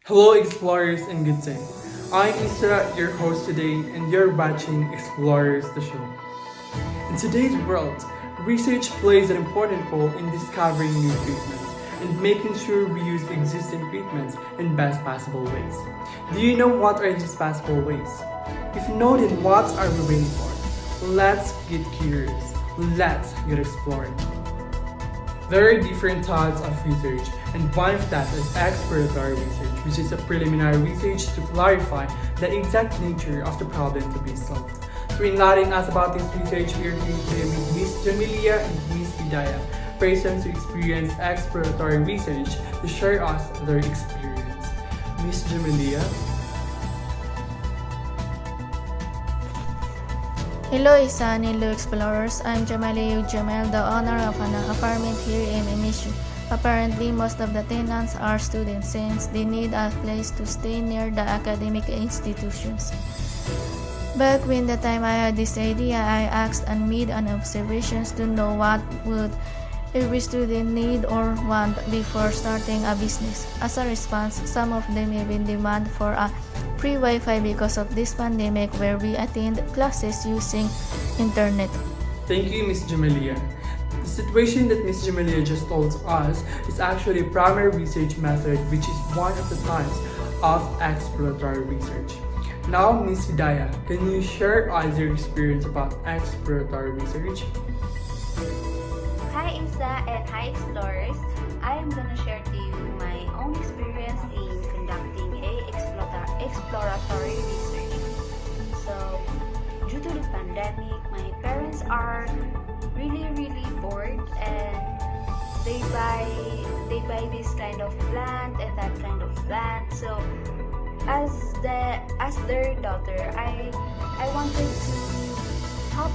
Hello, explorers, and good day. I'm Isra, your host today, and you're watching Explorers the Show. In today's world, research plays an important role in discovering new treatments and making sure we use existing treatments in best possible ways. Do you know what are these possible ways? If no, then what are we waiting for? Let's get curious. Let's get exploring. There are different types of research, and one of that is exploratory research, which is a preliminary research to clarify the exact nature of the problem to be solved. To enlighten us about this research, we are here today with Miss Jamilia and Miss Hidayah, persons who experience exploratory research, to share us their experience. Miss Jamilia. Hello Isan, hello explorers. I'm Jamali Jamel, the owner of an apartment here in Emishu. Apparently, most of the tenants are students since they need a place to stay near the academic institutions. Back when the time I had this idea, I asked and made an observations to know what would every student need or want before starting a business. As a response, some of them even demand for a free Wi-Fi because of this pandemic where we attend classes using internet. Thank you, Miss Jamilia. The situation that Miss Jamilia just told us is actually a primary research method, which is one of the types of exploratory research. Now, Miss Hidayah, can you share us your experience about exploratory research? Hi Isa and hi explorers. I am gonna share to you my own experience in conducting exploratory research. So, due to the pandemic, my parents are really bored and they buy this kind of plant and that kind of plant. So, as their daughter, I wanted to help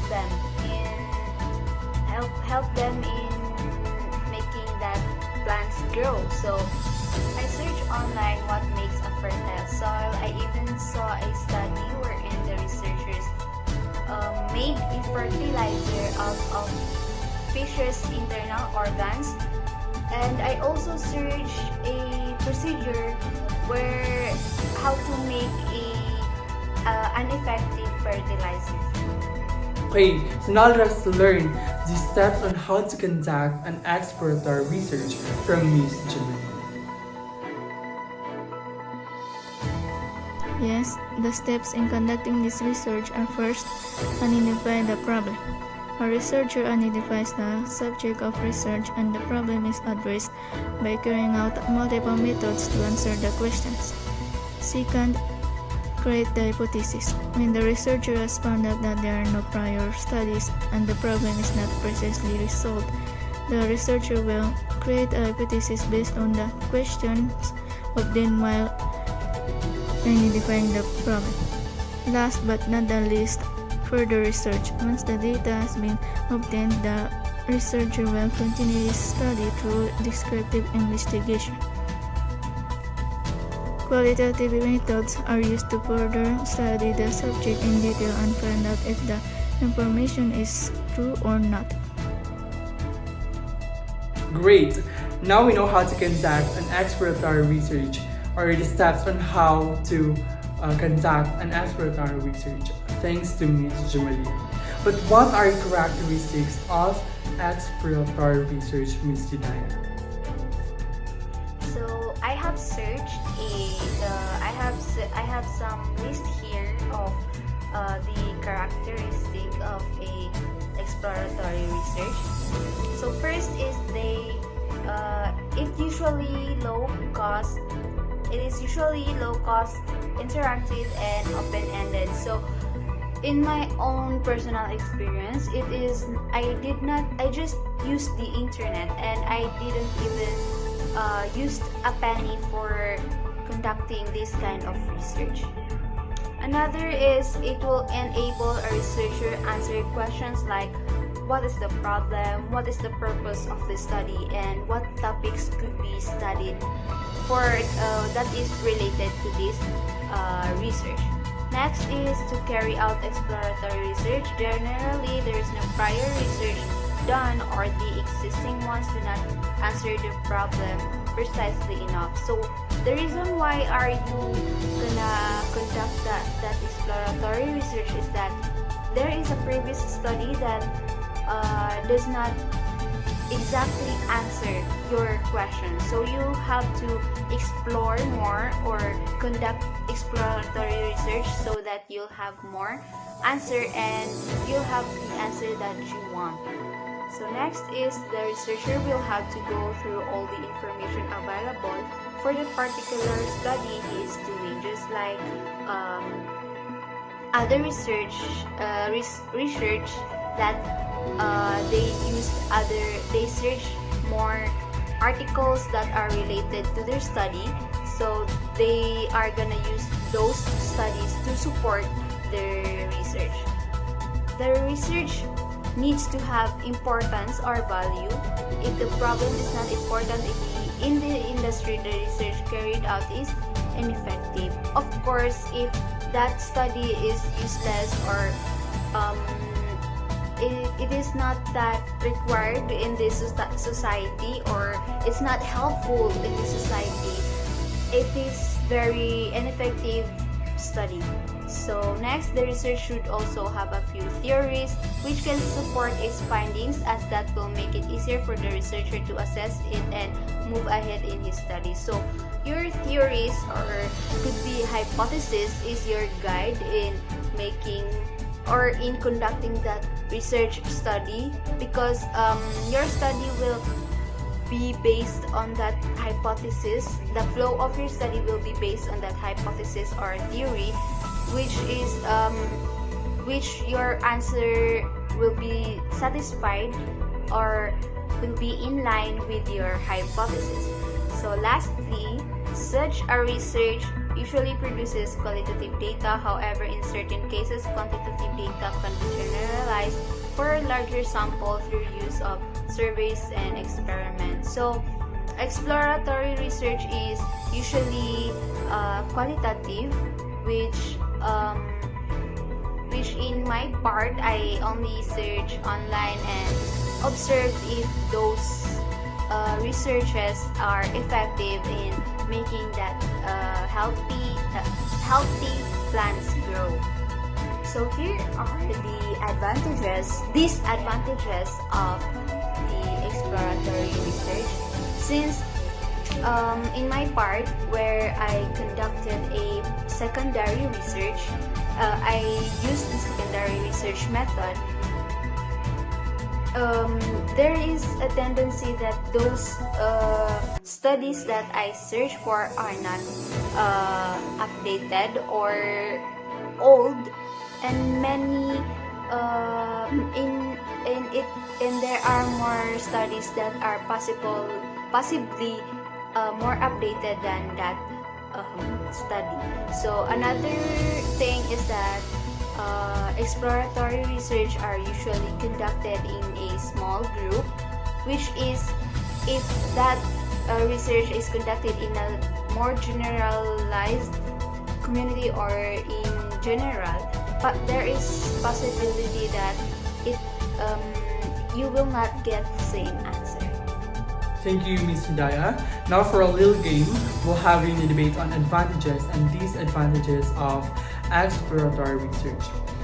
them in making that plants grow. So I searched online what makes a fertile soil. I even saw a study wherein the researchers made a fertilizer out of fish's internal organs. And I also searched a procedure where how to make an effective fertilizer. Okay, so now let us learn the steps on how to conduct an exploratory research from Miss Jamilia. Yes, the steps in conducting this research are first, identify the problem. A researcher identifies the subject of research and the problem is addressed by carrying out multiple methods to answer the questions. Second, create the hypothesis. When the researcher has found out that there are no prior studies and the problem is not precisely resolved, the researcher will create a hypothesis based on the questions obtained while identifying the problem. Last but not the least, further research. Once the data has been obtained, the researcher will continue his study through descriptive investigation. Qualitative methods are used to further study the subject in detail and find out if the information is true or not. Great! Now we know how to conduct an exploratory research, or the steps on how to conduct an exploratory research, thanks to Ms. Jamilia. But what are the characteristics of exploratory research, Ms. Hidayah? So I have searched I have some list here of the characteristic of a exploratory research. So first is it is usually low cost, interactive and open-ended. So in my own personal experience, I just used the internet and I didn't even used a penny for conducting this kind of research. Another is it will enable a researcher answer questions like what is the problem, what is the purpose of the study, and what topics could be studied for that is related to this research. Next is to carry out exploratory research. Generally, there is no prior research done or the existing ones do not answer the problem precisely enough. So The reason why are you gonna conduct that exploratory research is that there is a previous study that does not exactly answer your question. So you have to explore more or conduct exploratory research so that you'll have more answer and you'll have the answer that you want. So next is the researcher will have to go through all the information available for the particular study he is doing, just like other research that they search more articles that are related to their study, so they are gonna use those studies to support their research. The research needs to have importance or value. If the problem is not important in the industry the research carried out is ineffective. Of course, if that study is useless or it is not that required in this society or it's not helpful in the society, it is very ineffective study. So next, the research should also have a few theories which can support its findings, as that will make it easier for the researcher to assess it and move ahead in his study. So your theories or could be hypothesis is your guide in making or in conducting that research study, because your study will be based on that hypothesis. The flow of your study will be based on that hypothesis or theory, which your answer will be satisfied or will be in line with your hypothesis. So lastly, such a research usually produces qualitative data. However, in certain cases, quantitative data can be generalized for a larger sample through use of surveys and experiments. So exploratory research is usually qualitative, which in my part I only search online and observe if those researches are effective in making that healthy plants grow. So here are the disadvantages of the exploratory research. Since in my part where I conducted a secondary research, I used the secondary research method. There is a tendency that those studies that I search for are not updated or old, and many and there are more studies that are possibly more updated than that study. So another thing is that exploratory research are usually conducted in a small group, which is if that research is conducted in a more generalized community or in general, but there is possibility that you will not get the same answer. Thank you, Ms. Hidayah. Now for a little game, we'll have you debate on advantages and disadvantages of exploratory research.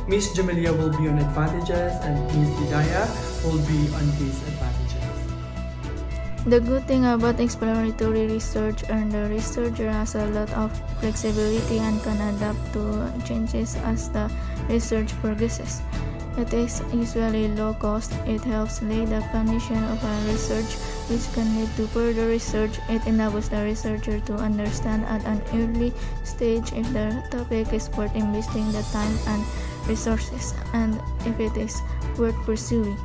Ms. Jamalia will be on advantages and Ms. Hidayah will be on disadvantages. The good thing about exploratory research and the researcher has a lot of flexibility and can adapt to changes as the research progresses. It is usually low cost. It helps lay the foundation of a research which can lead to further research. It enables the researcher to understand at an early stage if the topic is worth investing the time and resources, and if it is worth pursuing.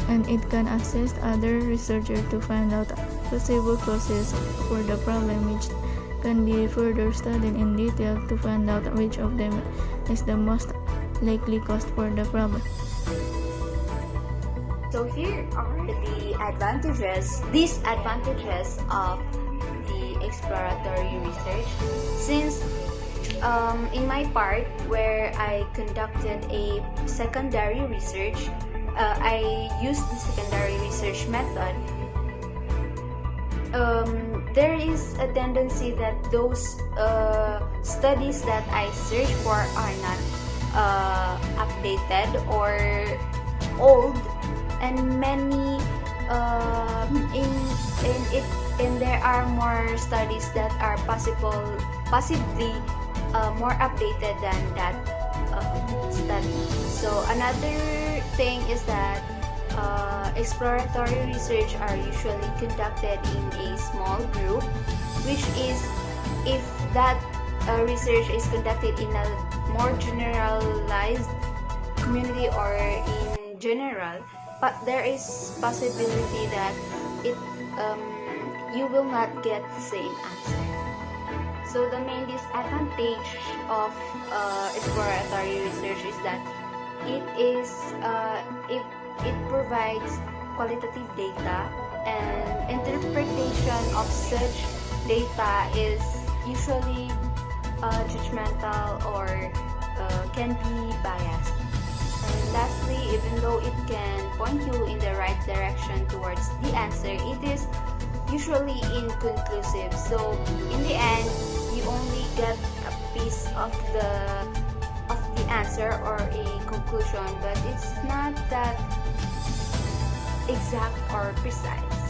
And it can assist other researchers to find out possible causes for the problem, which can be further studied in detail to find out which of them is the most likely cause for the problem. So here are the disadvantages of the exploratory research. Since in my part where I conducted a secondary research, I used the secondary research method. there is a tendency that those studies that I search for are not updated or old, and many and there are more studies that are possibly more updated than that study. So another thing is that exploratory research are usually conducted in a small group, which is if that research is conducted in a more generalized community or in general, but there is possibility that it you will not get the same answer. So the main disadvantage of exploratory research is that it provides qualitative data, and interpretation of such data is usually judgmental or can be biased. And lastly, even though it can point you in the right direction towards the answer, it is usually inconclusive. So in the end, you only get a piece of the answer or a conclusion, but it's not that exact or precise.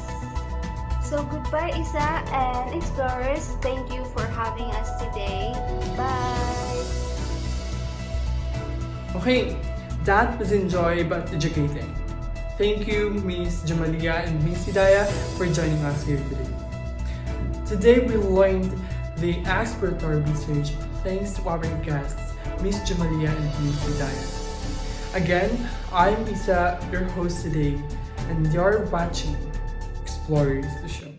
So goodbye, Isa and explorers. Thank you for having us today. Bye. Okay, that was enjoy but educating. Thank you, Miss Jamalia and Miss Hidayah, for joining us here today. Today we learned the exploratory research thanks to our guests, Miss Jamalia and Miss Hidayah. Again, I'm Isa, your host today, and you're watching Explorers the Show.